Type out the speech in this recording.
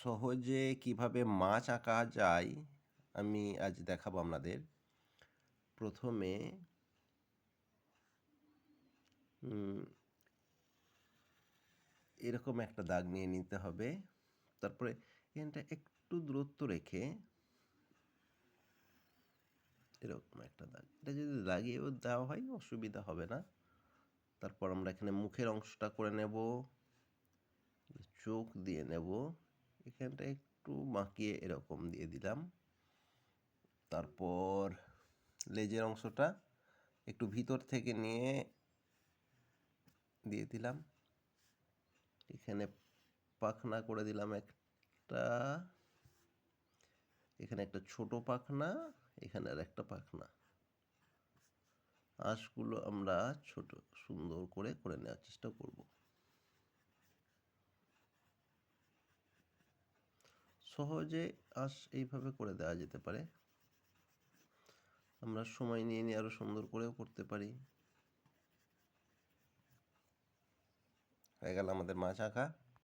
সহজে কিভাবে মাছ আঁকা যায় আমি আজ দেখাবো আপনাদের। প্রথমে এরকম একটা দাগ নিয়ে নিতে হবে। তারপরে এখানটা একটু দূরত্ব রেখে এরকম একটা দাগ, এটা যদি লাগিয়েও দেওয়া হয় অসুবিধা হবে না। তারপর আমরা এখানে মুখের অংশটা করে নেব, চোখ দিয়ে নেব, এখানটা একটু বাঁকিয়ে এরকম দিয়ে দিলাম। তারপর লেজের অংশটা একটু ভিতর থেকে নিয়ে দিয়ে দিলাম। এখানে পাখনা করে দিলাম একটা, এখানে একটা ছোট পাখনা, এখানে আর একটা পাখনা। আঁশগুলো আমরা ছোট সুন্দর করে করে নেওয়ার চেষ্টা করব। সহজে আঁশ এইভাবে করে দেওয়া যেতে পারে, আমরা সময় নিয়ে নিয়ে আরো সুন্দর করেও করতে পারি। হয়ে গেল আমাদের মাছ আঁকা।